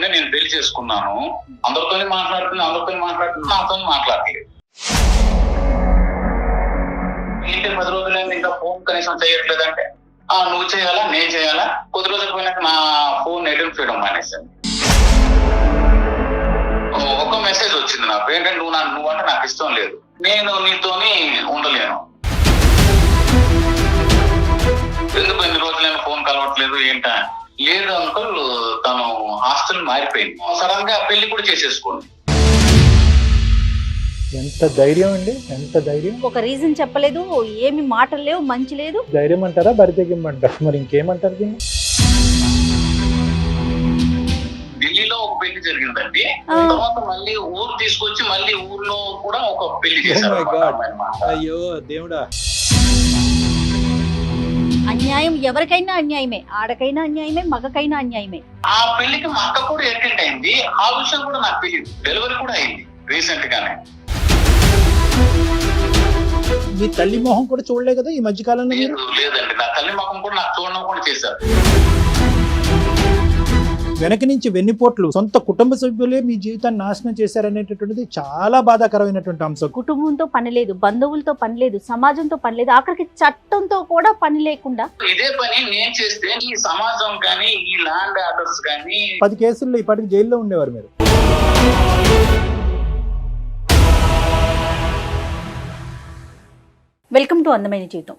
కూతుర్నే నేను పెళ్లి చేసుకున్నాను, అందరితోనే మాట్లాడుతున్నా నాతో మాట్లాడలేదు. ఏంటి 10 రోజులైంది ఇంకా ఫోన్ కనీసం చేయట్లేదంటే, నువ్వు చేయాలా నేను చేయాలా? కొద్ది రోజులు పోయినాక నా ఫోన్ ఐడెంటిఫై మానేసాను. ఒక మెసేజ్ వచ్చింది నాకు, ఏంటంటే నువ్వంటే నాకు ఇష్టం లేదు, నేను నీతోని ఉండలేను, ఎందుకు ఎన్ని రోజులైనా ఫోన్ కలవట్లేదు ఏంటా? లేదు అంకుల్, తను హాస్టల్ మారిపోయింది, సడన్ గా పెళ్లి కూడా చేసేసుకోండి. ఎంత ధైర్యం అండి, ఎంత ధైర్యం! ఒక రీజన్ చెప్పలేదు, ఏమి మాటలు లేవు, మంచి లేదు. ధైర్యం అంటారా, బరితెగింపంటారా, మరి ఇంకేమంటారు దీన్ని? ఢిల్లీలో ఒక పెళ్లి జరిగిందండి, తర్వాత మళ్ళీ ఊరు తీసుకొచ్చి మళ్ళీ ఊర్లో కూడా ఒక పెళ్లి చేశారు. అయ్యో దేవుడా! అన్యాయం ఎవరికైనా అన్యాయమే, ఆడకైనా అన్యాయమే, మగకైనా అన్యాయమే. ఆ పెళ్లికి మా అక్క కూడా అటెండ్ అయింది, ఆ విషయం కూడా నాకు తెలియదు. డెలివరీ కూడా అయింది రీసెంట్ గానే. మీ తల్లి మొహం కూడా చూడలే కదా ఈ మధ్య కాలంలో? లేదండి, నా తల్లి మొహం కూడా నాకు చూడడం కూడా చేశారు. వెనక నుంచి వెన్నుపోట్లు, సొంత కుటుంబ సభ్యులే మీ జీవితాన్ని నాశనం చేశారనేటటువంటిది చాలా బాధాకరమైనటువంటి అంశం. కుటుంబంతో పని లేదు, బంధువులతో పని లేదు, సమాజంతో పని లేదు, ఆఖరికి చట్టంతో కూడా పని లేకుండా ఇదే పని నేను చేస్తే ఈ సమాజం కానీ ఈ ల్యాండ్ ఆర్డర్స్ కానీ 10 కేసుల్లో ఇప్పటికి జైల్లో ఉండేవారు మీరు. వెల్కమ్ టు అందమైన జీవితం.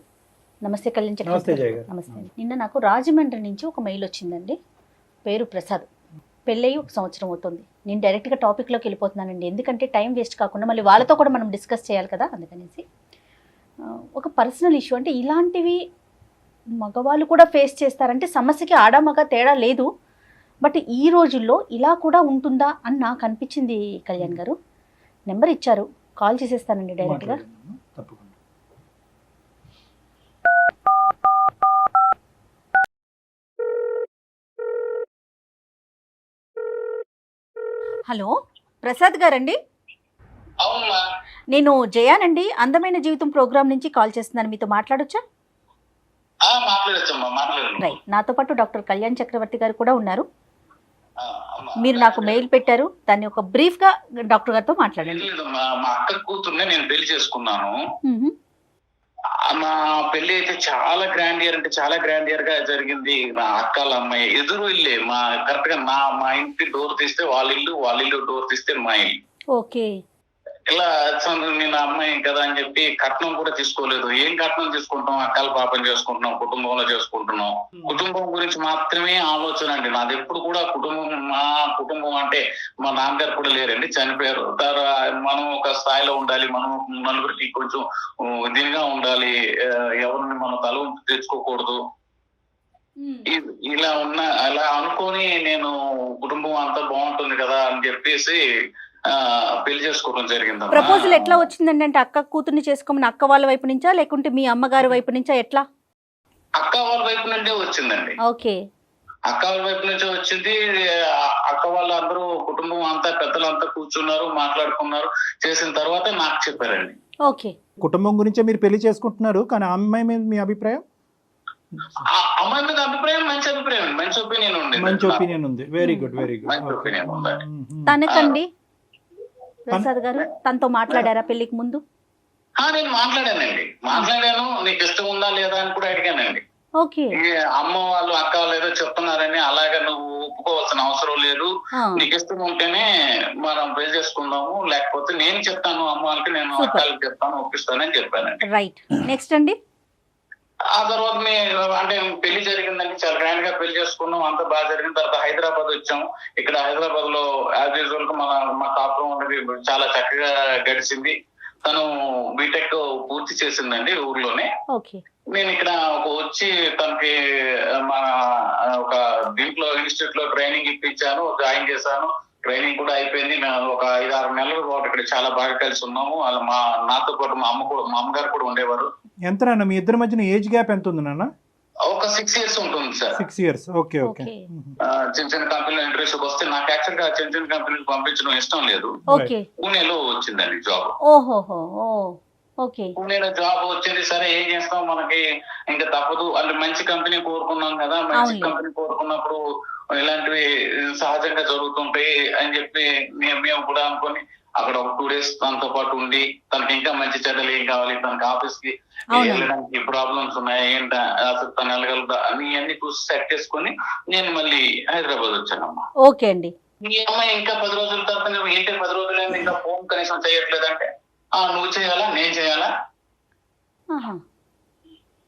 నమస్తే కళ్యాణ్ చక్రవర్తి. నమస్తే జయ గారు. నమస్తే. నిన్న నాకు రాజమండ్రి నుంచి ఒక మెయిల్ వచ్చిందండి, పేరు ప్రసాద్. పెళ్ళయి 1 సంవత్సరం అవుతుంది. నేను డైరెక్ట్గా టాపిక్లోకి వెళ్ళిపోతున్నానండి, ఎందుకంటే టైం వేస్ట్ కాకుండా మళ్ళీ వాళ్ళతో కూడా మనం డిస్కస్ చేయాలి కదా, అందుకనేసి. ఒక పర్సనల్ ఇష్యూ, అంటే ఇలాంటివి మగవాళ్ళు కూడా ఫేస్ చేస్తారంటే సమస్యకి ఆడ మగ తేడా లేదు, బట్ ఈ రోజుల్లో ఇలా కూడా ఉంటుందా అని నాకు అనిపించింది. కళ్యాణ్ గారు నెంబర్ ఇచ్చారు, కాల్ చేసేస్తానండి డైరెక్ట్గా. తప్పకుండా. హలో, ప్రసాద్ గారండి? అవునా? నేను జయానండి, అందమైన జీవితం ప్రోగ్రామ్ నుంచి కాల్ చేస్తున్నాను, మీతో మాట్లాడొచ్చా? మాట్లాడచ్చమ్మా, మాట్లాడు. రైట్, నాతో పాటు డాక్టర్ కళ్యాణ్ చక్రవర్తి గారు కూడా ఉన్నారు. మీరు నాకు మెయిల్ పెట్టారు, దాన్ని ఒక బ్రీఫ్ గా డాక్టర్ గారితో మాట్లాడండి. మా అక్క కూతుర్నే నేను పెళ్లి చేసుకున్నాను. మా పెళ్లి అయితే చాలా గ్రాండ్ ఇయర్, అంటే చాలా గ్రాండ్ ఇయర్ గా జరిగింది. మా అక్కల అమ్మాయి ఎదురు ఇల్లే, మా కరెక్ట్ గా మా ఇంటి డోర్ తీస్తే వాళ్ళ ఇల్లు డోర్ తీస్తే మా ఇల్లు. ఓకే. ఇలా నేను అమ్మాయి కదా అని చెప్పి కట్నం కూడా తీసుకోలేదు. ఏం కట్నం తీసుకుంటాం, అక్కల పాపం చేసుకుంటున్నాం, కుటుంబంలో చేసుకుంటున్నాం. కుటుంబం గురించి మాత్రమే ఆలోచన అండి నాది ఎప్పుడు కూడా. మా కుటుంబం అంటే మా నాన్నగారు కూడా లేరండి, చనిపోయారు. మనం ఒక స్థాయిలో ఉండాలి, మనం నలుగురికి కొంచెం దీనిగా ఉండాలి, ఎవరిని మనం తల తెచ్చుకోకూడదు, ఇలా అలా అనుకొని నేను కుటుంబం అంతా బాగుంటుంది కదా అని చెప్పేసి పెళ్లి చేసుకోవడం జరిగింది. ప్రపోజల్ ఎట్లా వచ్చిందండి? అంటే అక్క కూతుర్ని చేసుకోమని అక్క వాళ్ళ వైపు నుంచా, లేకుంటే మీ అమ్మగారి వైపు నుంచా, ఎట్లా? అక్క వాళ్ళ వైపు నుండే వచ్చిందండి. ఓకే. అక్క వాళ్ళ వైపు నుంచే వచ్చింది. అక్క వాళ్ళందరూ కుటుంబం అంతా పెద్దలంతా కూర్చున్నారు, మాట్లాడుకున్నారు, చేసిన తర్వాత నాకు చెప్పారండి. ఓకే. కుటుంబం గురించే మీరు పెళ్లి చేసుకుంటున్నారు, కానీ ఆ అమ్మాయి మీద మీ అభిప్రాయం? అమ్మాయి మీద అభిప్రాయం మంచి అభిప్రాయం, మంచి ఒపీనియన్ ఉంది. మంచి ఒపీనియన్ ఉంది. Very good, very good. మంచి ఒపీనియన్ ఉందండి. తనకండి ప్రసాద్ గారు, తనతో మాట్లాడారా పెళ్లికి ముందు? నేను మాట్లాడాను. నీకు ఇష్టం ఉందా లేదా అని కూడా అడిగానండి. ఓకే. అమ్మ వాళ్ళు అక్క వాళ్ళు ఏదో చెప్తున్నారని అలాగా నువ్వు ఒప్పుకోవాల్సిన అవసరం లేదు, నీకు ఇష్టం ఉంటేనే మనం పెళ్లి చేసుకుందాము, లేకపోతే నేను చెప్తాను అమ్మ వాళ్ళకి, నేను అక్కలకి చెప్తాను, ఒప్పిస్తానని చెప్పానండి. రైట్. నెక్స్ట్ అండి? ఆ తర్వాత అంటే పెళ్లి జరిగిందండి, చాలా గ్రాండ్ గా పెళ్లి చేసుకున్నాం, అంత బాగా జరిగిన తర్వాత హైదరాబాద్ వచ్చాం. ఇక్కడ హైదరాబాద్ లో యాజ్ యూజువల్ గా మా కాపురం అనేది చాలా చక్కగా గడిచింది. తను బీటెక్ పూర్తి చేసిందండి ఊర్లోనే. నేను ఇక్కడ వచ్చి తనకి మన ఒక దీంట్లో ఇన్స్టిట్యూట్ లో ట్రైనింగ్ ఇప్పించాను, జాయిన్ చేశాను. ట్రైనింగ్ కూడా అయిపోయింది. మేము ఒక 5-6 నెలల పాటు ఇక్కడ చాలా బాగా కలిసి ఉన్నాము. వాళ్ళు నాతో పాటు మా అమ్మగారు కూడా ఉండేవారు. ఎంత నాన్న మీ ఇద్దరి మధ్యన ఏజ్ గ్యాప్ ఎంత ఉంది నాన్న? ఒక 6 years ఉంటుంది సార్. 6 years. Okay okay. చిన్న కంపెనీలో ఇంటర్వ్యూకి వస్తే నాకు యాక్చువల్ గా చిన్న కంపెనీకి పంపించడం ఇష్టం లేదు. పూణేలో వచ్చిందండి జాబ్. ఓహోహో. ఓకే. పూణేలో జాబ్ వచ్చింది, సరే ఏం చేస్తాం, మనకి ఇంకా తప్పదు అంటే మంచి కంపెనీ కోరుకున్నాం కదా, మంచి కంపెనీ కోరుకున్నప్పుడు ఇలాంటివి సహజంగా జరుగుతుంటాయి అని చెప్పి మేము కూడా అనుకొని అక్కడ ఒక 2 days తనతో పాటు ఉండి, తనకి ఇంకా మంచి చెడ్డలు ఏం కావాలి, తనకి ఆఫీస్ కి వెళ్ళడానికి ప్రాబ్లమ్స్ ఉన్నాయి ఏంట, అసలు తను వెళ్ళగలదా అని అన్ని చూసి సెట్ చేసుకొని నేను మళ్ళీ హైదరాబాద్ వచ్చానమ్మా. ఓకే అండి. ఈ అమ్మాయి ఇంకా 10 రోజుల తర్వాత ఏంటి 10 రోజులైంది ఇంకా ఫోన్ కనీసం చేయట్లేదంటే, నువ్వు చేయాలా నేను చేయాలా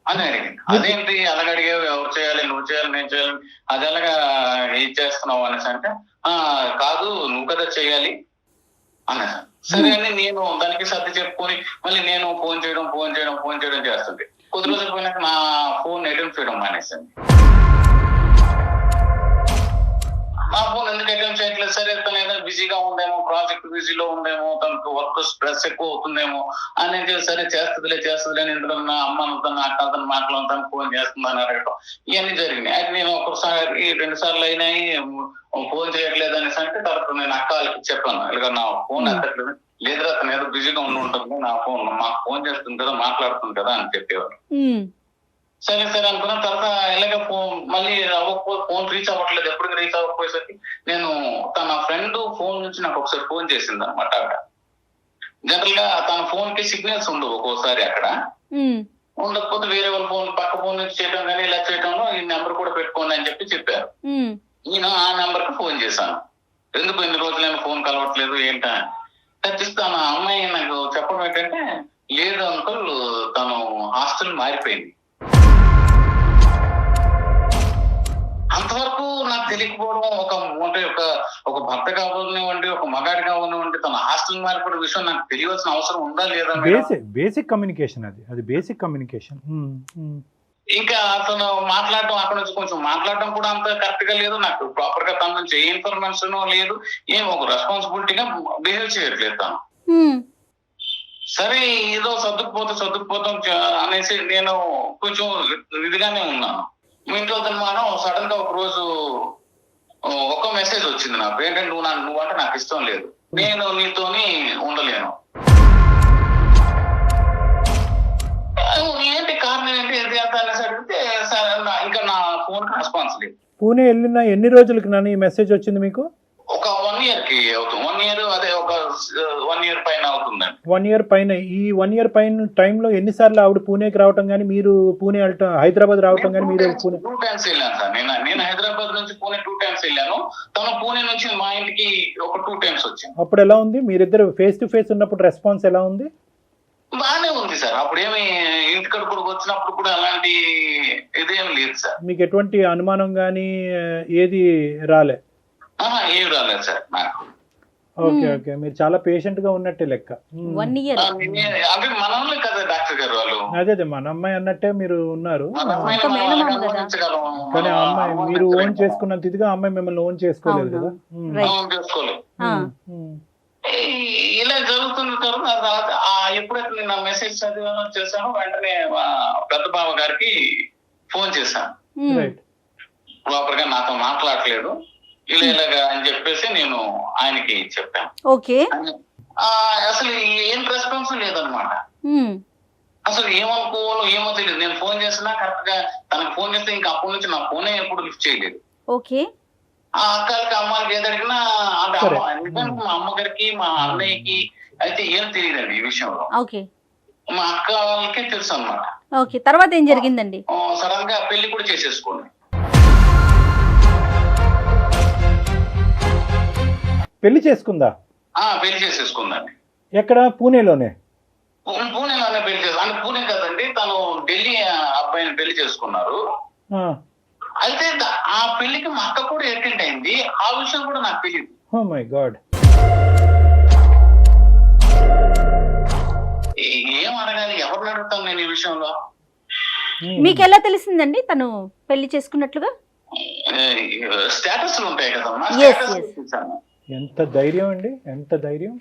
అని అడిగింది. అదేంటి అలాగ అడిగావు, ఎవరు చేయాలి, నువ్వు చేయాలి నేను చేయాలి, అది ఎలాగా ఏం చేస్తున్నావు అనేసి అంటే, కాదు నువ్వు కదా చేయాలి అనేసి. సరే అని నేను దానికి సర్ది చెప్పుకొని మళ్ళీ నేను ఫోన్ చేయడం చేస్తుంది. కొద్ది రోజులు పోయినాక నా ఫోన్ అటెంప్ట్ చేయడం మానేసింది. నా ఫోన్ ఎందుకు అటెంప్ట్ చేయట్లేదు, సరే తను ఏదైనా బిజీగా ఉందేమో, ప్రాజెక్ట్ బిజీలో ఉందేమో, తనకు వర్క్ స్ట్రెస్ ఎక్కువ అవుతుందేమో అని సరే చేస్తుందిలే అని ఇందులో నా అమ్మను తన అక్కను మాట్లాడుతాను ఫోన్ చేస్తుందని అడగటం ఇవన్నీ జరిగినాయి. అయితే నేను ఒకసారి 2 సార్లు అయినాయి ఫోన్ చేయట్లేదు అనేసి అంటే తర్వాత నేను అక్క వాళ్ళకి చెప్పాను, ఇలాగ నా ఫోన్ ఎత్తట్లేదు, లేదురా తను ఏదో బిజీగా ఉంటుంది, నా ఫోన్ మాకు ఫోన్ చేస్తుంది కదా మాట్లాడుతుంది కదా అని చెప్పేవారు. సరే అనుకున్న తర్వాత ఇలాగ మళ్ళీ ఫోన్ రీచ్ అవ్వట్లేదు, ఎప్పటికి రీచ్ అవ్వకపోయేసరికి నేను తన ఫ్రెండ్ ఫోన్ నుంచి నాకు ఒకసారి ఫోన్ చేసింది అనమాట. ఆవిడ జనరల్ గా తన ఫోన్ కి సిగ్నల్స్ ఉండవు ఒక్కోసారి, అక్కడ ఉండకపోతే వేరే వాళ్ళ ఫోన్ పక్క ఫోన్ నుంచి చేయడం కానీ ఇలా చేయడంలో ఈ నెంబర్ కూడా పెట్టుకోండి అని చెప్పారు. నేను ఆ నెంబర్ కి ఫోన్ చేశాను, ఎందుకు ఎన్ని రోజులైనా ఫోన్ కలవట్లేదు ఏంటా ఖచ్చితంగా. ఆ అమ్మాయి నాకు చెప్పడం ఏంటంటే, లేదు అంకుల్ తను హాస్టల్ మారిపోయింది. అంతవరకు నాకు తెలియకపోవడం, ఒక భర్త కావాలనివ్వండి, ఒక మగాడి కావాలనివ్వండి, తన హాస్టల్ మారిపోయిన విషయం నాకు తెలియాల్సిన అవసరం ఉందా లేదా? బేసిక్ కమ్యూనికేషన్, అది బేసిక్ కమ్యూనికేషన్. ఇంకా అతను మాట్లాడటం అక్కడ నుంచి కొంచెం మాట్లాడటం కూడా అంత కరెక్ట్ గా లేదు, నాకు ప్రాపర్ గా తన నుంచి ఏ ఇన్ఫర్మేషన్ లేదు, ఏం ఒక రెస్పాన్సిబిలిటీగా బిహేవ్ చేయట్లేదు తను. సరే ఏదో సర్దుకుపోతాం అనేసి నేను కొంచెం ఇదిగానే ఉన్నాను. మీ ఇంట్లో మనం సడన్ గా ఒక రోజు ఒక మెసేజ్ వచ్చింది నాకు, ఏంటంటే నువ్వు అంటే నాకు ఇష్టం లేదు, నేను నీతోని ఉండలేను. ఏంటి కారణం ఏంటి అనేసి అడిగితే సరే ఇంకా నా ఫోన్ కి రెస్పాన్స్ లేదు. పూణే వెళ్ళిన ఎన్ని రోజులకి నాన్న ఈ మెసేజ్ వచ్చింది మీకు? ఒక 1 year కి అవుతుంది. 1 year అదే ఒక 1 year పైన అవుతుందండి. 1 year పైన. ఈ 1 year పైన టైంలో ఎన్నిసార్లు ఆవిడ పూణేకి రావటం కానీ, మీరు పూణే హైదరాబాద్ రావటం కానీ? మీరు పూణే 2 times వెళ్ళాను సార్. నేను హైదరాబాద్ నుంచి పూణే 2 times వెళ్ళాను. తను పూణే నుంచి మా ఇంటికి ఒక 2 times వచ్చింది. అప్పుడు ఎలా ఉంది? మీరిద్దరు ఫేస్ టు ఫేస్ ఉన్నప్పుడు రెస్పాన్స్ ఎలా ఉంది? బాగానే ఉంది సార్. అప్పుడు ఏమి ఇంటికడ కూడా వచ్చినప్పుడు కూడా అలాంటి ఇదేం లేదు సార్. మీకు ఎటువంటి అనుమానం కానీ ఏది రాలే? ఏం రాలేదు సార్ నాకు. ఓకే, మీరు చాలా పేషెంట్ గా ఉన్నట్టే లెక్క. 1 year అంటే మనోళ్ళే కదా డాక్టర్ గారు వాళ్ళు. అదే మన అమ్మాయి అన్నట్టే మీరు ఉన్నారు. కానీ ఆ అమ్మాయి మీరు ఓన్ చేసుకున్నంత ఇదిగా అమ్మాయి మిమ్మల్ని ఓన్ చేసుకోలేదు కదా. ఇలా జరుగుతున్న తర్వాత ఎప్పుడైతే నేను మెసేజ్ చదివానో చేశాను, వెంటనే పెద్ద బావ గారికి ఫోన్ చేశాను. ప్రాపర్ గా నాతో మాట్లాడలేదు ఇలాగా అని చెప్పేసి నేను ఆయనకి చెప్పాను. ఓకే. అసలు ఏం రెస్పాన్స్ లేదనమాట. అసలు ఏమనుకోవాలో ఏమో తెలియదు. నేను ఫోన్ చేసినా కరెక్ట్ గా తనకు ఫోన్ చేస్తే ఇంకా అప్పటి నుంచి నా ఫోనే ఎప్పుడు లిఫ్ట్ చేయలేదు. ఓకే. ఆ అక్కలకి అమ్మాయికి ఏది అడిగినా అంటే ఎందుకంటే మా అమ్మగారికి మా అన్నయ్యకి అయితే ఏం తెలియదండి ఈ విషయంలో. ఓకే. మా అక్క వాళ్ళకే తెలుసు అనమాట. ఓకే. తర్వాత ఏం జరిగిందండి? సడన్ గా పెళ్లి కూడా చేసేసుకోండి. పెళ్లి చేసుకుందా? పెళ్లి చేసేసుకుందండి. ఎక్కడ? పూణేలోనే పెళ్లి చేసు అంటే పూణే కదండి, తను ఢిల్లీ అబ్బాయిని పెళ్లి చేసుకున్నారు. అయితే ఆ పెళ్లికి మా అక్క కూడా అటెండ్ అయింది. ఆ విషయం కూడా నాకు తెలియదు. Oh my god. ఏం అడగాలి, ఎవరిని అడుగుతాను నేను ఈ విషయంలో? మీకు ఎలా తెలిసిందండి తను పెళ్లి చేసుకున్నట్లుగా? స్టేటస్ ఉంటాయి కదమ్మా. ఎంత ధైర్యం అండి, ఎంత ధైర్యం!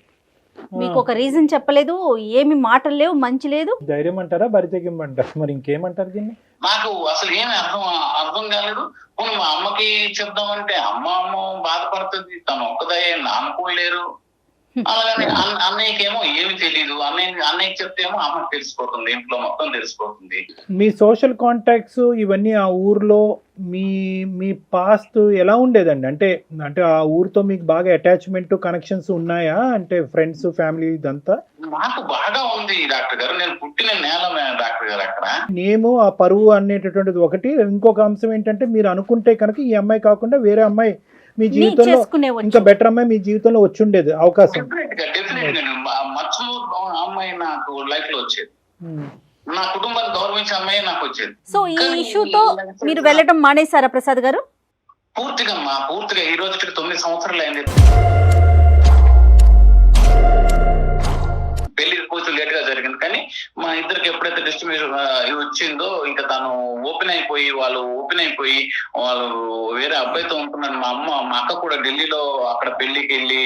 మీకు ఒక రీజన్ చెప్పలేదు, ఏమి మాటలు లేవు, మంచి లేదు. ధైర్యం అంటారా, బరితెగింపంటారా, మరి ఇంకేమంటారు దీన్ని? నాకు అసలు ఏమి అర్థం కాలేదు. మా అమ్మకి చెప్దామంటే అమ్మ బాధపడుతుంది, తను ఒక్కదయ్యే నాన్నకోలేరు. అలాగని అన్నయ్యకేమో ఏమి తెలియదు, అన్నయ్యకి చెప్తేమో అమ్మకి తెలిసిపోతుంది, ఇంట్లో మొత్తం తెలిసిపోతుంది. మీ సోషల్ కాంటాక్ట్స్ ఇవన్నీ ఆ ఊర్లో మీ మీ పాస్ట్ ఎలా ఉండేదండి? అంటే అంటే ఆ ఊరితో మీకు బాగా అటాచ్మెంట్ కనెక్షన్స్ ఉన్నాయా? అంటే ఫ్రెండ్స్ ఫ్యామిలీ ఇదంతా? నాకు బాగా ఉంది డాక్టర్ గారు, నేను పుట్టిన నేల డాక్టర్ గారు అక్కడ. నేము ఆ పరువు అనేటటువంటిది ఒకటి, ఇంకొక అంశం ఏంటంటే మీరు అనుకుంటే కనుక ఈ అమ్మాయి కాకుండా వేరే అమ్మాయి మీ జీవితంలో ఇంకా బెటర్ అమ్మాయి మీ జీవితంలో వచ్చి ఉండేది అవకాశం. డెఫినెట్ మచ్చు అమ్మాయి నాకు లైఫ్ లో వచ్చేది, నా కుటుంబాన్ని గౌరవించే అమ్మాయి నాకు వచ్చేది. సో ఈ ఇష్యూతో మీరు వెళ్ళడం మానేశారా ప్రసాద్ గారు? పూర్తిగా ఈ రోజుకి 9 సంవత్సరాలు అయింది. పెళ్లి కొంచెం లేట్ గా జరిగింది, కానీ మా ఇద్దరికి ఎప్పుడైతే డిస్ట్రిబ్యూషన్ వచ్చిందో ఇంకా తను ఓపెన్ అయిపోయి వాళ్ళు వేరే అబ్బాయితో ఉంటున్నాను. మా అక్క కూడా ఢిల్లీలో అక్కడ పెళ్లికి వెళ్ళి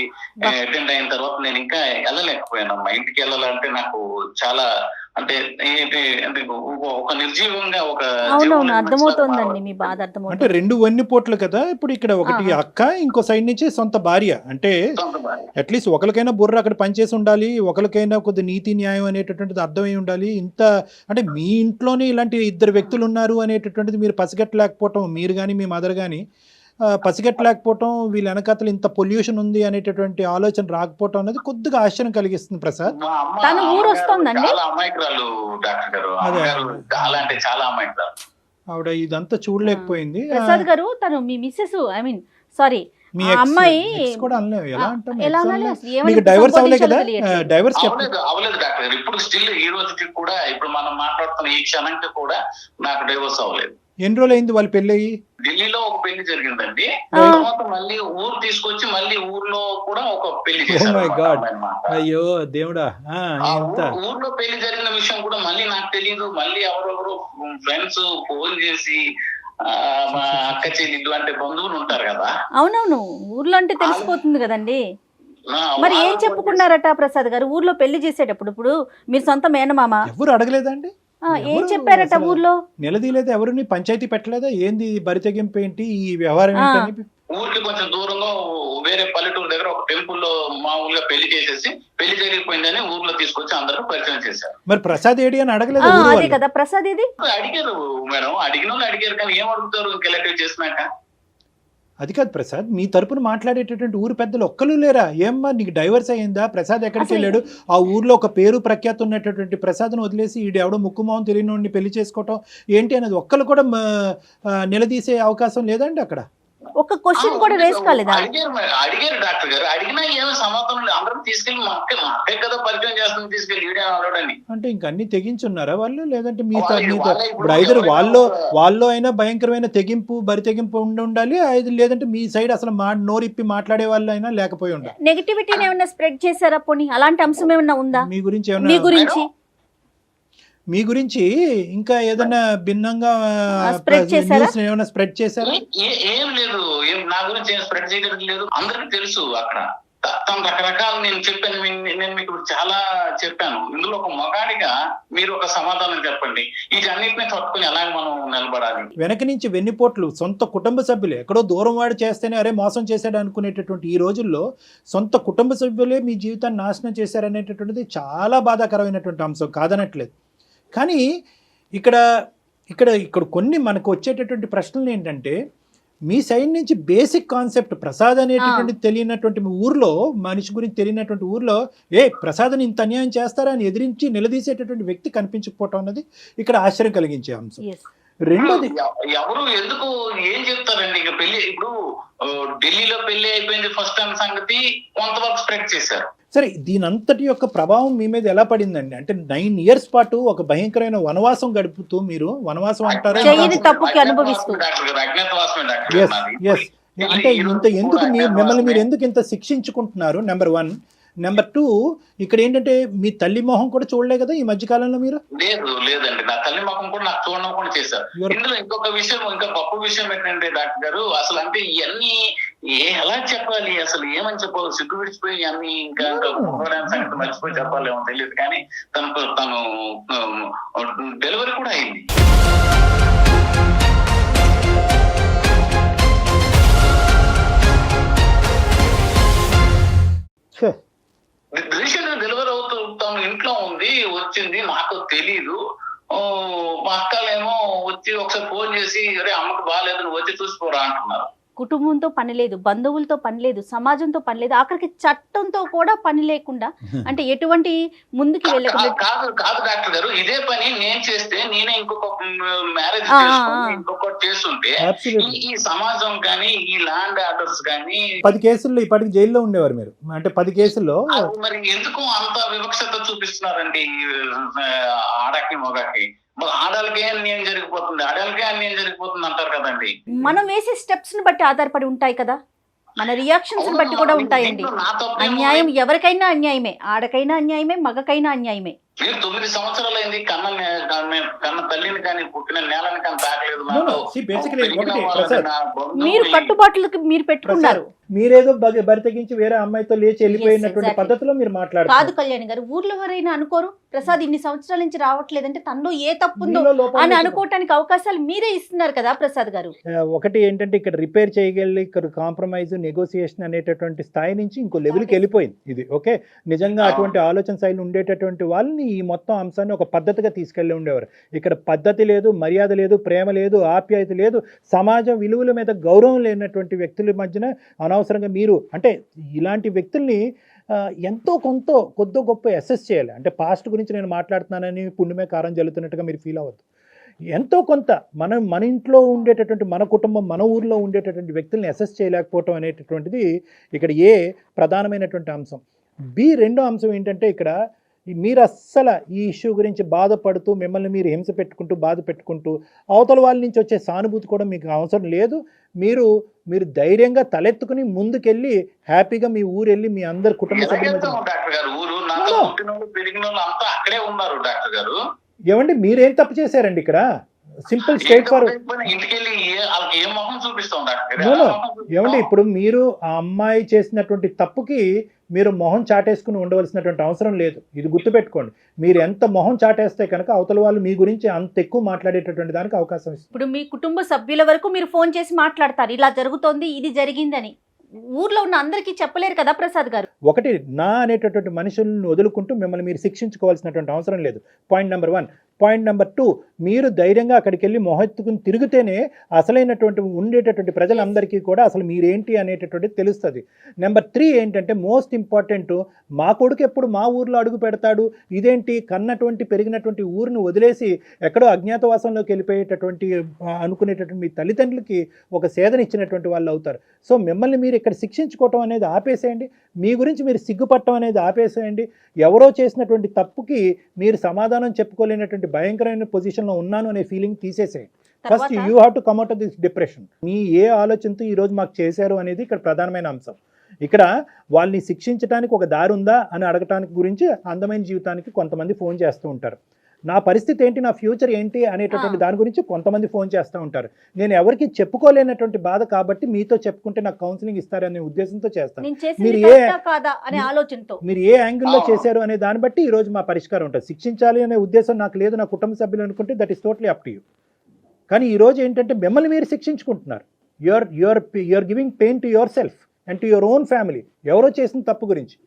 అటెండ్ అయిన తర్వాత నేను ఇంకా వెళ్ళలేకపోయాను. మా ఇంటికి వెళ్ళాలంటే నాకు చాలా అంటే ఒక నిర్జీవంగా ఒక అర్థమవుతోందండి మీ బాధ, అర్థమవుతుంది. అంటే 2 వెన్నుపోట్లు కదా ఇప్పుడు, ఇక్కడ ఒకటి అక్క, ఇంకో సైడ్ నుంచి సొంత భార్య. అంటే అట్లీస్ట్ ఒకరికైనా బుర్ర అక్కడ పనిచేసి ఉండాలి, ఒకరికైనా కొద్ది నీతి న్యాయం అనేటటువంటిది అర్థమై ఉండాలి. ఇంత అంటే మీ ఇంట్లోనే ఇలాంటి 2 వ్యక్తులు ఉన్నారు అనేటటువంటిది మీరు పసిగట్టలేకపోవటం, మీరు కానీ మీ మదర్ కానీ పసిగట్టలేకపోవటం, వీళ్ళ వెనకాతలు ఇంత పొల్యూషన్ ఉంది అనేటటువంటి ఆలోచన రాకపోవటం అనేది కొద్దిగా ఆశ్చర్యం కలిగిస్తుంది ప్రసాద్. తన ఊరు వస్తుందండి, చాలా అమాయకురాలు ఆవిడ ఇదంతా చూడలేకపోయింది. ప్రసాద్ గారు తను మీ మిస్సెస్ సారీ మీ అమ్మాయి కూడా అనలేము, ఎలా అంటాం? మీకు డైవర్స్ అవ్వలేదు కదా? డైవర్స్ అవ్వలేదు డాక్టర్ గారు, ఇప్పుడు స్టిల్ ఈ రోజుకి కూడా, ఇప్పుడు మనం మాట్లాడుతున్న ఈ క్షణంకి కూడా నాకు డైవర్స్ అవ్వలేదు. ఎన్ని రోజులు అయింది వాళ్ళు పెళ్లి అయ్యి? ఢిల్లీలో ఒక పెళ్లి జరిగిందండి, తర్వాత మళ్ళీ ఊరు తీసుకొచ్చి మళ్ళీ ఊర్లో కూడా ఒక పెళ్లి చేశారు. అయ్యో దేవుడా! ఊర్లో పెళ్లి జరిగిన విషయం కూడా మళ్ళీ నాకు తెలియదు. మళ్ళీ ఎవరెవరు ఫ్రెండ్స్ ఫోన్ చేసి మా అక్క చెల్లిళ్ళు అంటే బంధువులు ఉంటారు కదా. అవునవును, ఊర్లో అంటే తెలిసిపోతుంది కదండి. మరి ఏం చెప్పుకున్నారట ప్రసాద్ గారు ఊర్లో పెళ్లి చేసేటప్పుడు? ఇప్పుడు మీరు సొంత మేనమామ, ఎవరు అడగలేదండి? ఏం చెప్పారట ఊర్లో? నిలదీయలేదా? ఎవరిని పంచాయతీ పెట్టలేదా? ఏంది బరి తెగింపు ఏంటి, ఈ వ్యవహారం ఏంటి? ఊరికి కొంచెం దూరంగా వేరే పల్లెటూరు దగ్గర ఒక టెంపుల్ లో మామూలుగా పెళ్లి చేసేసి పెళ్లి జరిగిపోయిందని ఊర్లో తీసుకొచ్చి అందరూ పరిచయం చేశారు. మరి ప్రసాద్ ఏడి అని అడగలేదు? అదే కదా ప్రసాద్ ఇది అడిగారు మేడం, అడిగిన వాళ్ళు అడిగారు, కానీ ఏం అడుగుతారు ఇంకెలెక్టివ్ చేసినాక? అది కాదు ప్రసాద్, మీ తరపున మాట్లాడేటటువంటి ఊరు పెద్దలు ఒక్కరు లేరా? ఏమ్మా నీకు డైవర్స్ అయ్యిందా? ప్రసాద్ ఎక్కడికి వెళ్ళాడు? ఆ ఊర్లో ఒక పేరు ప్రఖ్యాతి ఉన్నటువంటి ప్రసాద్ను వదిలేసి ఈడు ఎవడో ముక్కుమోహం తెలియని పెళ్లి చేసుకోవటం ఏంటి అనేది ఒక్కరు కూడా నిలదీసే అవకాశం లేదండి అక్కడ? ఒక క్వశ్చన్ కూడా రేస్ కాలేదా? అడిగారు డాక్టర్ గారు, అడిగినా ఏమో సమాధానం లేదు. అందరం తీసుకెళ్లి మా అక్కే కదా పరిచయం చేస్తుంది, తీసుకెళ్లి ఈడని. అంటే ఇంక అన్ని తెగించున్నారా వాళ్ళు? లేదంటే ఇప్పుడు ఐదరు వాళ్ళు అయినా భయంకరమైన తెగింపు బరి తెగింపు ఉండాలి, లేదంటే మీ సైడ్ అసలు నోరిప్పి మాట్లాడే వాళ్ళు అయినా లేకపోయి ఉండాలి. నెగటివిటీని ఏమైనా స్ప్రెడ్ చేశారా? పోనీ అలాంటి అంశం ఏమైనా ఉందా మీ గురించి? ఏమైనా మీ గురించి ఇంకా ఏదైనా భిన్నంగా ఏమైనా స్ప్రెడ్ చేశారా? ఏం లేదు, నా గురించి ఏం స్ప్రెడ్ చేయడం లేదు. అందరికి తెలుసు అక్కడ తను రకరకాల నేను చెప్పాను, నేను మీకు చాలా చెప్పాను. ఇందులో ఒక మగాడిగా మీరు ఒక సమాధానం చెప్పండి, వీటన్నిటిని తట్టుకుని ఎలా మనం నిలబడాలి? వెనక నుంచి వెన్నుపోట్లు సొంత కుటుంబ సభ్యులే, ఎక్కడో దూరం వాడు చేస్తేనే అరే మోసం చేశాడు అనుకునేటటువంటి ఈ రోజుల్లో సొంత కుటుంబ సభ్యులే మీ జీవితాన్ని నాశనం చేశారనేటటువంటిది చాలా బాధాకరమైనటువంటి అంశం, కాదనట్లేదు. కానీ ఇక్కడ ఇక్కడ ఇక్కడ కొన్ని మనకు వచ్చేటటువంటి ప్రశ్నలు ఏంటంటే, మీ సైడ్ నుంచి బేసిక్ కాన్సెప్ట్ ప్రసాద్ అనేటటువంటి తెలియనటువంటి ఊర్లో, మనిషి గురించి తెలియనటువంటి ఊర్లో ప్రసాద్ని ఇంత అన్యాయం చేస్తారా అని ఎదిరించి నిలదీసేటటువంటి వ్యక్తి కనిపించకపోవటం అన్నది ఇక్కడ ఆశ్చర్యం కలిగించే అంశం. రెండోది, ఎవరు ఎందుకు ఏం చెప్తారండి? ఇక పెళ్లి ఇప్పుడు ఢిల్లీలో పెళ్లి అయిపోయింది ఫస్ట్ టైం సంగతి కొంతవరకు స్ప్రెడ్ చేశారు. సరే, దీనంతటి యొక్క ప్రభావం మీ మీద ఎలా పడిందండి? అంటే 9 years పాటు ఒక భయంకరమైన వనవాసం గడుపుతూ, మీరు వనవాసం అంటారా? అంటే ఇంత ఎందుకు మిమ్మల్ని మీరు ఎందుకు ఇంత శిక్షించుకుంటున్నారు? నెంబర్ 1. నెంబర్ 2, ఇక్కడ ఏంటంటే మీ తల్లి మొహం కూడా చూడలే కదా ఈ మధ్య కాలంలో మీరు? లేదండి, నా తల్లి మొహం కూడా నాకు చూడడం కూడా చేశారు. ఇందులో ఇంకొక విషయం, ఇంకా గొప్ప విషయం ఏంటంటే డాక్టర్ గారు, అసలు అంటే ఇవన్నీ ఎలా చెప్పాలి, అసలు ఏమని చెప్పాలి, సిగ్గు విడిచిపోయి అన్ని ఇంకా సంగతి మర్చిపోయి చెప్పాలేమో తెలియదు, కానీ తను డెలివరీ కూడా అయింది. తెలీదు. మా అక్కలేమో వచ్చి ఒకసారి ఫోన్ చేసి అరే అమ్మకి బాగాలేదు నువ్వు వచ్చి చూసిపోరా అంటున్నారు. కుటుంబంతో పని లేదు, బంధువులతో పని లేదు, సమాజంతో పని లేదు, ఆఖరికి చట్టంతో కూడా పని లేకుండా అంటే ఎటువంటి ముందుకు వెళ్ళకుండా. కాదు డాక్టర్ గారు, ఇదే పని నేను చేస్తే నేనే ఇంకొక మ్యారేజ్ చేసుకుని ఇంకొకటి చేస్తుంటే ఈ సమాజం కానీ ఈ ల్యాండ్ ఆర్డర్స్ కానీ 10 కేసుల్లో ఇప్పటికి జైల్లో ఉండేవారు మీరు. అంటే 10 కేసుల్లో మరి ఎందుకు అంత వివక్షత చూపిస్తున్నారండి ఆడకి మొగకి? ఆడాలకే అన్యాయం జరిగిపోతుంది, ఆడాలకే అన్యాయం జరిగిపోతుంది అంటారు కదండి. మనం వేసే స్టెప్స్ ని బట్టి ఆధారపడి ఉంటాయి కదా, మన రియాక్షన్స్ బట్టి కూడా ఉంటాయండి. అన్యాయం ఎవరికైనా అన్యాయమే, ఆడకైనా అన్యాయమే, మగకైనా అన్యాయమే. మీరు 9 సంవత్సరాలు అయింది కన్న తల్లిని కానీ పుట్టిన నేలని కానీ తాకలేదు. మీరు కట్టుబాట్లకి మీరు పెట్టుకున్నారు. మీరేదో బరి తెగించి వేరే అమ్మాయితో లేచి వెళ్ళిపోయినటువంటి పద్ధతిలో మీరు మాట్లాడారు. కాదు కళ్యాణ్ గారు, ఊర్లో ఎవరైనా అనుకోరు ప్రసాద్ ఇన్ని సంవత్సరాల నుంచి రావట్లేదంటే తనలో ఏ తప్పుందో అని అనుకోవటానికి అవకాశాలు మీరే ఇస్తున్నారు కదా ప్రసాద్ గారు. ఒకటి ఏంటంటే ఇక్కడ రిపేర్ చేయగలి, ఇక్కడ కాంప్రమైజ్ నెగోసియేషన్ అనేటటువంటి స్థాయి నుంచి ఇంకో లెవెల్కి వెళ్ళిపోయింది ఇది. ఓకే, నిజంగా అటువంటి ఆలోచన శైలి ఉండేటటువంటి వాళ్ళని ఈ మొత్తం అంశాన్ని ఒక పద్ధతిగా తీసుకెళ్ళి ఉండేవారు. ఇక్కడ పద్ధతి లేదు, మర్యాద లేదు, ప్రేమ లేదు, ఆప్యాయత లేదు, సమాజ విలువల మీద గౌరవం లేనటువంటి వ్యక్తుల మధ్యన అనవసరంగా మీరు అంటే ఇలాంటి వ్యక్తుల్ని ఎంతో కొద్దో గొప్ప అసెస్ చేయాలి. అంటే పాస్ట్ గురించి నేను మాట్లాడుతున్నానని పుణ్యమే కారం జల్లుతున్నట్టుగా మీరు ఫీల్ అవ్వద్దు. ఎంతో కొంత మన ఇంట్లో ఉండేటటువంటి, మన కుటుంబం, మన ఊర్లో ఉండేటటువంటి వ్యక్తుల్ని అసెస్ చేయలేకపోవటం అనేటటువంటిది ఇక్కడ ఏ ప్రధానమైనటువంటి అంశం. రెండో అంశం ఏంటంటే ఇక్కడ మీరు అస్సలు ఈ ఇష్యూ గురించి బాధపడుతూ మిమ్మల్ని మీరు హింస పెట్టుకుంటూ బాధ పెట్టుకుంటూ అవతల వాళ్ళ నుంచి వచ్చే సానుభూతి కూడా మీకు అవసరం లేదు. మీరు ధైర్యంగా తలెత్తుకుని ముందుకెళ్ళి హ్యాపీగా మీ ఊరు వెళ్ళి మీ అందరు కుటుంబ సభ్యులు ఏమండి మీరేం తప్పు చేశారండి ఇక్కడ? Simple straight forward. ఏమండి ఇప్పుడు మీరు ఆ అమ్మాయి చేసినటువంటి తప్పుకి మీరు మొహం చాటేసుకుని ఉండవలసినటువంటి అవసరం లేదు. ఇది గుర్తుపెట్టుకోండి. మీరు ఎంత మొహం చాటేస్తే కనుక అవతల వాళ్ళు మీ గురించి అంత ఎక్కువ మాట్లాడేటటువంటి దానికి అవకాశం ఇస్తుంది. ఇప్పుడు మీ కుటుంబ సభ్యుల వరకు మీరు ఫోన్ చేసి మాట్లాడతారు, ఇలా జరుగుతోంది, ఇది జరిగిందని. ఊర్లో ఉన్న అందరికీ చెప్పలేరు కదా ప్రసాద్ గారు. ఒకటి నా అనేటటువంటి మనుషులను వదులుకుంటూ మిమ్మల్ని మీరు శిక్షించుకోవాల్సినటువంటి అవసరం లేదు. Point number 1. పాయింట్ నెంబర్ 2, మీరు ధైర్యంగా అక్కడికి వెళ్ళి మొహెత్తుకుని తిరిగితేనే అసలైనటువంటి ఉండేటటువంటి ప్రజలందరికీ కూడా అసలు మీరేంటి అనేటటువంటిది తెలుస్తుంది. నెంబర్ 3 ఏంటంటే మోస్ట్ ఇంపార్టెంట్, మా కొడుకు ఎప్పుడు మా ఊర్లో అడుగు పెడతాడు, ఇదేంటి కన్నటువంటి పెరిగినటువంటి ఊరిని వదిలేసి ఎక్కడో అజ్ఞాతవాసంలోకి వెళ్ళిపోయేటటువంటి అనుకునేటటువంటి మీ తల్లిదండ్రులకి ఒక సేదన ఇచ్చినటువంటి వాళ్ళు అవుతారు. సో మిమ్మల్ని మీరు ఇక్కడ శిక్షించుకోవటం అనేది ఆపేసేయండి. మీ గురించి మీరు సిగ్గుపట్టడం అనేది ఆపేసేయండి. ఎవరో చేసినటువంటి తప్పుకి మీరు సమాధానం చెప్పుకోలేనటువంటి భయంకరమైన పొజిషన్లో ఉన్నాను అనే ఫీలింగ్ తీసేసేయండి. First you have to come out of this depression. మీ ఏ ఆలోచనతో ఈరోజు మాకు చేశారు అనేది ఇక్కడ ప్రధానమైన అంశం. ఇక్కడ వాళ్ళని శిక్షించడానికి ఒక దారి ఉందా అని అడగటానికి గురించి అందమైన జీవితానికి కొంతమంది ఫోన్ చేస్తూ ఉంటారు. నా పరిస్థితి ఏంటి, నా ఫ్యూచర్ ఏంటి అనేటటువంటి దాని గురించి కొంతమంది ఫోన్ చేస్తూ ఉంటారు. నేను ఎవరికి చెప్పుకోలేనటువంటి బాధ కాబట్టి మీతో చెప్పుకుంటే నాకు కౌన్సిలింగ్ ఇస్తారనే ఉద్దేశంతో చేస్తాను. మీరు ఏ యాంగిల్లో చేశారు అనే దాన్ని బట్టి ఈ రోజు మా పరిష్కారం ఉంటుంది. శిక్షించాలి అనే ఉద్దేశం నాకు లేదు, నా కుటుంబ సభ్యులు అనుకుంటే that is totally up to you. కానీ ఈరోజు ఏంటంటే మిమ్మల్ని మీరు శిక్షించుకుంటున్నారు. You're giving pain to your self and to your own family, ఎవరో చేసిన తప్పు గురించి.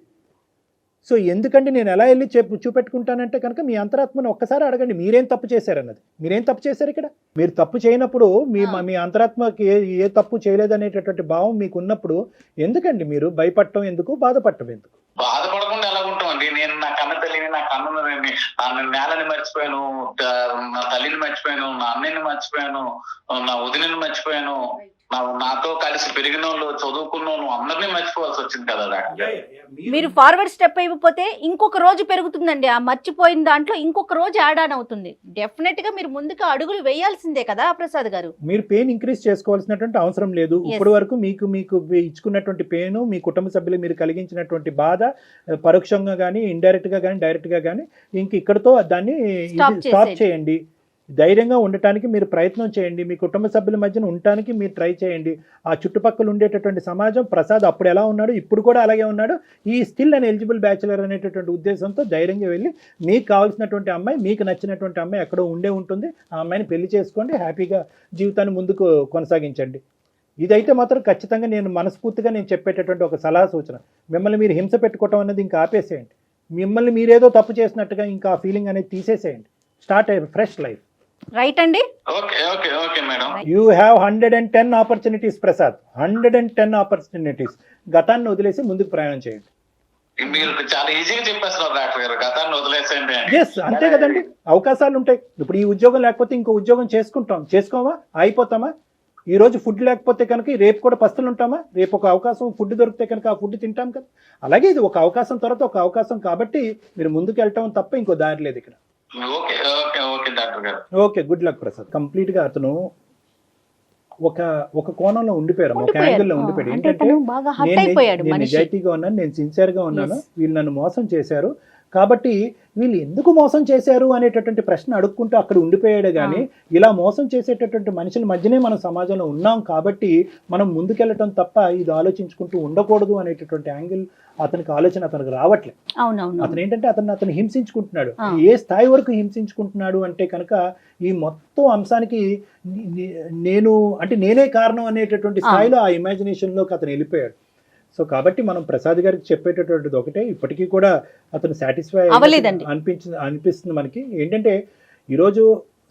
సో ఎందుకంటే నేను ఎలా వెళ్ళి చూపెట్టుకుంటానంటే కనుక మీ అంతరాత్మను ఒక్కసారి అడగండి, మీరేం తప్పు చేశారన్నది. మీరేం తప్పు చేశారు ఇక్కడ? మీరు తప్పు చేయనప్పుడు మీ అంతరాత్మకి ఏ తప్పు చేయలేదనేటటువంటి భావం మీకు ఉన్నప్పుడు ఎందుకండి మీరు భయపడటం ఎందుకు, బాధపడటం ఎందుకు? బాధపడకుండా ఎలా ఉంటామండి? నేను నా కన్న తల్లిని, నా కన్ను నేలని మర్చిపోయాను, నా తల్లిని మర్చిపోయాను, నా అన్నయ్యని మర్చిపోయాను, నా వదినని మర్చిపోయాను, నాతో కలిసి పెరిగిన వాళ్ళు, చదువుకున్న వాళ్ళు అందరినీ మర్చిపోవాల్సి వచ్చింది కదా డాక్టర్. మీరు ఫార్వర్డ్ స్టెప్ అయిపోతే ఇంకొక రోజు పెరుగుతుందండి. ఆ మర్చిపోయిన దాంట్లో ఇంకొక రోజు యాడ్ ఆన్ అవుతుంది. డెఫినెట్ గా మీరు ముందుకు అడుగులు వేయాల్సిందే కదా ప్రసాద్ గారు. మీరు పెయిన్ ఇంక్రీజ్ చేసుకోవాల్సినటువంటి అవసరం లేదు. ఇప్పటి వరకు మీకు ఇచ్చుకున్నటువంటి పెయిన్, మీ కుటుంబ సభ్యులు మీరు కలిగించినటువంటి బాధ పరోక్షంగా కానీ, ఇండైరెక్ట్ గా కానీ, డైరెక్ట్ గా కానీ ఇంక ఇక్కడతో దాన్ని స్టాప్ చేయండి. ధైర్యంగా ఉండటానికి మీరు ప్రయత్నం చేయండి. మీ కుటుంబ సభ్యుల మధ్యన ఉండటానికి మీరు ట్రై చేయండి. ఆ చుట్టుపక్కల ఉండేటటువంటి సమాజం, ప్రసాద్ అప్పుడు ఎలా ఉన్నాడు ఇప్పుడు కూడా అలాగే ఉన్నాడు, ఈ స్టిల్ అండ్ ఎలిజిబుల్ బ్యాచులర్ అనేటటువంటి ఉద్దేశంతో ధైర్యంగా వెళ్ళి మీకు కావాల్సినటువంటి అమ్మాయి, మీకు నచ్చినటువంటి అమ్మాయి ఎక్కడో ఉండే ఉంటుంది, ఆ అమ్మాయిని పెళ్లి చేసుకోండి, హ్యాపీగా జీవితాన్ని ముందుకు కొనసాగించండి. ఇదైతే మాత్రం ఖచ్చితంగా నేను మనస్ఫూర్తిగా నేను చెప్పేటటువంటి ఒక సలహా సూచన. మిమ్మల్ని మీరు హింస పెట్టుకోవటం అనేది ఇంకా ఆపేసేయండి. మిమ్మల్ని మీరేదో తప్పు చేసినట్టుగా ఇంకా ఆ ఫీలింగ్ అనేది తీసేసేయండి. Start a fresh life. Right అండి. Okay okay okay madam. You have 110 opportunities Prasad, 110 opportunities. గతాన్ని వదిలేసి ముందుకు ప్రయాణం చేయండి. మీరు చాలా ఈజీగా చెప్పేస్తున్నారు డాక్టర్ గారు, గతాన్ని వదిలేసేయండి అని. ఎస్, అంతే కదండి, అవకాశాలు ఉంటాయి. ఇప్పుడు ఈ ఉద్యోగం లేకపోతే ఇంకో ఉద్యోగం చేసుకోమా, అయిపోతామా? ఈ రోజు ఫుడ్ లేకపోతే కనుక రేపు కూడా పస్తులు ఉంటామా? రేపు ఒక అవకాశం ఫుడ్ దొరికితే కనుక ఆ ఫుడ్ తింటాం కదా. అలాగే ఇది ఒక అవకాశం తర్వాత ఒక అవకాశం, కాబట్టి మీరు ముందుకు వెళ్ళటం తప్ప ఇంకో దారి లేదు ఇక్కడ. ఓకే ఓకే ఓకే డాక్టర్ గారు. Okay, good luck Prasad. Complete గా అతను ఒక కోణంలో ఉండిపోయారు, ఒక ఉండిపోయారు. యాంగిల్లో ఉండిపోయాడు. అంటే ఏంటంటే తను బాగా హర్ట్ అయిపోయాడు నేను మనిషి. నిజాయితీగా ఉన్నాను, నేను సిన్సియర్ గా ఉన్నాను, Yes. వీళ్ళు నన్ను మోసం చేశారు, కాబట్టి వీళ్ళు ఎందుకు మోసం చేశారు అనేటటువంటి ప్రశ్న అడుక్కుంటూ అక్కడ ఉండిపోయాడు. కానీ ఇలా మోసం చేసేటటువంటి మనుషుల మధ్యనే మనం సమాజంలో ఉన్నాం, కాబట్టి మనం ముందుకెళ్ళటం తప్ప ఇది ఆలోచించుకుంటూ ఉండకూడదు అనేటటువంటి యాంగిల్ అతనికి రావట్లేదు. అవునవును. అతను ఏంటంటే అతను హింసించుకుంటున్నాడు. ఏ స్థాయి వరకు హింసించుకుంటున్నాడు అంటే కనుక ఈ మొత్తం అంశానికి నేనే కారణం అనేటటువంటి స్థాయిలో ఆ ఇమాజినేషన్ లోకి అతను వెళ్ళిపోయాడు. సో కాబట్టి మనం ప్రసాద్ గారికి చెప్పేటటువంటిది ఒకటే, ఇప్పటికీ కూడా అతను సాటిస్ఫై అవ్వలేదండి అనిపిస్తుంది మనకి. ఏంటంటే ఈరోజు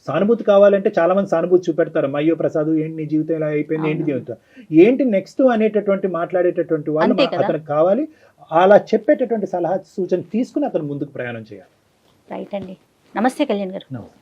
సానుభూతి కావాలంటే చాలా మంది సానుభూతి చూపెడతారు, అయ్యో ప్రసాద్ ఏంటి నీ జీవితం ఇలా అయిపోయింది, ఏంటి జీవితం ఏంటి నెక్స్ట్ అనేటటువంటి మాట్లాడేటటువంటి వాళ్ళు అతనికి కావాలి. అలా చెప్పేటటువంటి సలహా సూచన తీసుకుని అతను ముందుకు ప్రయాణం చేయాలి. రైట్ అండి. నమస్తే కళ్యాణ్ గారు. నమస్తే.